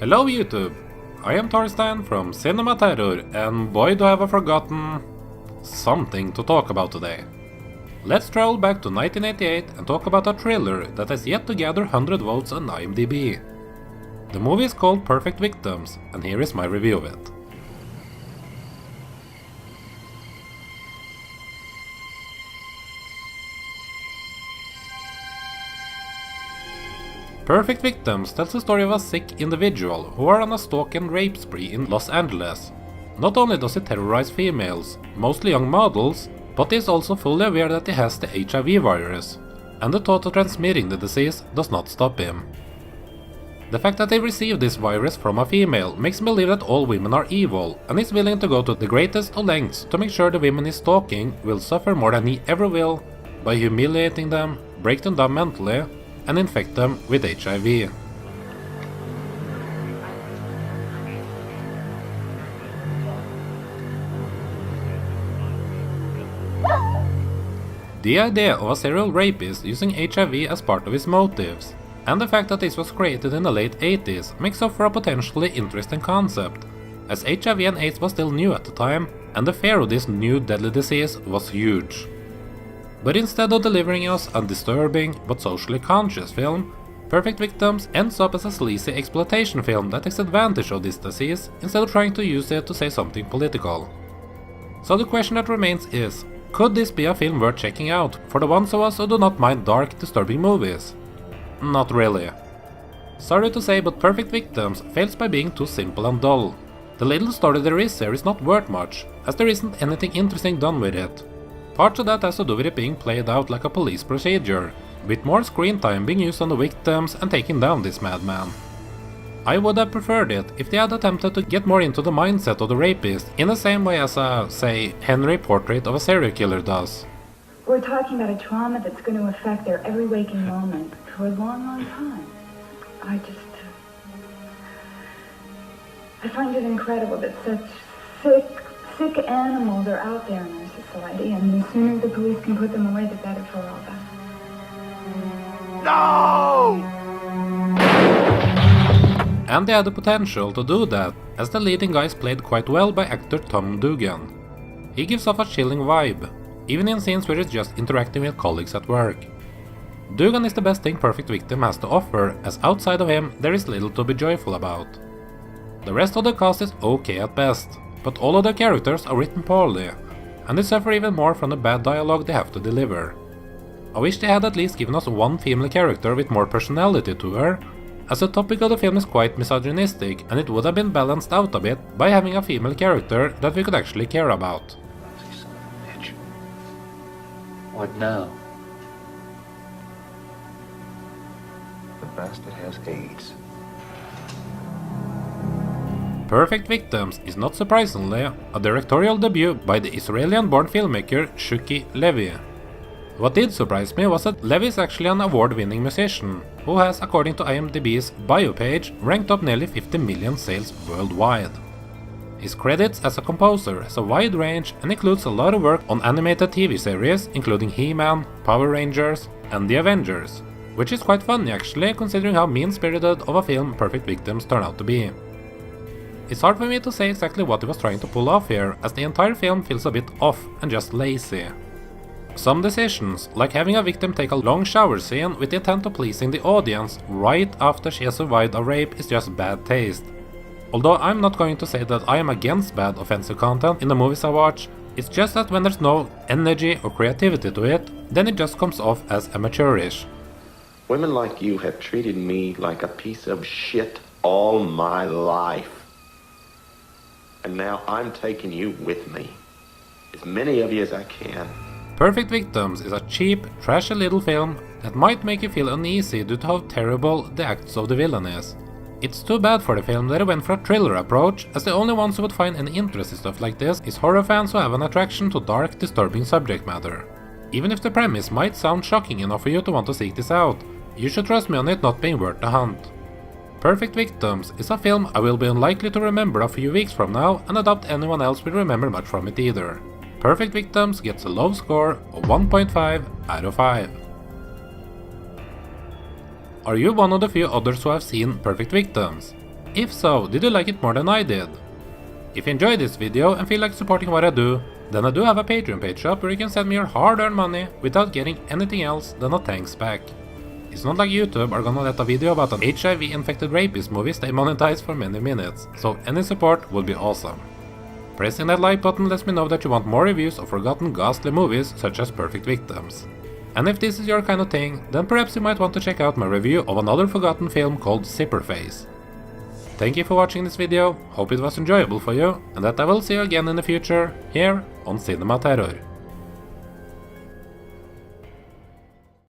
Hello YouTube! I am Torstein from Cinema Terror, and boy do I have forgotten something to talk about today. Let's travel back to 1988 and talk about a thriller that has yet to gather 100 votes on IMDb. The movie is called Perfect Victims, and here is my review of it. Perfect Victims tells the story of a sick individual who are on a stalk and rape spree in Los Angeles. Not only does he terrorize females, mostly young models, but he is also fully aware that he has the HIV virus, and the thought of transmitting the disease does not stop him. The fact that he received this virus from a female makes him believe that all women are evil, and is willing to go to the greatest of lengths to make sure the women he's stalking will suffer more than he ever will by humiliating them, break them down mentally, and infect them with HIV. The idea of a serial rapist using HIV as part of his motives, and the fact that this was created in the late 80s, makes up for a potentially interesting concept, as HIV and AIDS was still new at the time, and the fear of this new deadly disease was huge. But instead of delivering us a disturbing but socially conscious film, Perfect Victims ends up as a sleazy exploitation film that takes advantage of this disease instead of trying to use it to say something political. So the question that remains is, could this be a film worth checking out for the ones of us who do not mind dark, disturbing movies? Not really. Sorry to say, but Perfect Victims fails by being too simple and dull. The little story there is here is not worth much, as there isn't anything interesting done with it. Parts of that has to do with it being played out like a police procedure, with more screen time being used on the victims and taking down this madman. I would have preferred it if they had attempted to get more into the mindset of the rapist in the same way as a, say, Henry portrait of a serial killer does. We're talking about a trauma that's going to affect their every waking moment for a long, long time. I find it incredible that such sick animals are out there in our society, and the sooner the police can put them away, the better for all of us. No! And they had the potential to do that, as the leading guy is played quite well by actor Tom Dugan. He gives off a chilling vibe, even in scenes where he's just interacting with colleagues at work. Dugan is the best thing Perfect Victim has to offer, as outside of him there is little to be joyful about. The rest of the cast is okay at best, but all of the characters are written poorly, and they suffer even more from the bad dialogue they have to deliver. I wish they had at least given us one female character with more personality to her, as the topic of the film is quite misogynistic, and it would have been balanced out a bit by having a female character that we could actually care about. What now? The bastard has AIDS. Perfect Victims is not surprisingly a directorial debut by the Israeli-born filmmaker Shuki Levy. What did surprise me was that Levy is actually an award-winning musician, who has, according to IMDb's bio page, ranked up nearly 50 million sales worldwide. His credits as a composer has a wide range and includes a lot of work on animated TV series, including He-Man, Power Rangers, and The Avengers, which is quite funny actually, considering how mean-spirited of a film Perfect Victims turned out to be. It's hard for me to say exactly what he was trying to pull off here, as the entire film feels a bit off and just lazy. Some decisions, like having a victim take a long shower scene with the intent of pleasing the audience right after she has survived a rape, is just bad taste. Although I'm not going to say that I am against bad offensive content in the movies I watch, it's just that when there's no energy or creativity to it, then it just comes off as amateurish. Women like you have treated me like a piece of shit all my life. And now I'm taking you with me. As many of you as I can. Perfect Victims is a cheap, trashy little film that might make you feel uneasy due to how terrible the acts of the villain is. It's too bad for the film that it went for a thriller approach, as the only ones who would find any interest in stuff like this is horror fans who have an attraction to dark, disturbing subject matter. Even if the premise might sound shocking enough for you to want to seek this out, you should trust me on it not being worth the hunt. Perfect Victims is a film I will be unlikely to remember a few weeks from now, and I doubt anyone else will remember much from it either. Perfect Victims gets a low score of 1.5 out of 5. Are you one of the few others who have seen Perfect Victims? If so, did you like it more than I did? If you enjoyed this video and feel like supporting what I do, then I do have a Patreon page up where you can send me your hard-earned money without getting anything else than a thanks back. It's not like YouTube are gonna let a video about an HIV-infected rapist movie stay monetized for many minutes, so any support would be awesome. Pressing that like button lets me know that you want more reviews of forgotten ghastly movies such as Perfect Victims. And if this is your kind of thing, then perhaps you might want to check out my review of another forgotten film called Zipperface. Thank you for watching this video, hope it was enjoyable for you, and that I will see you again in the future, here on Cinema Terror.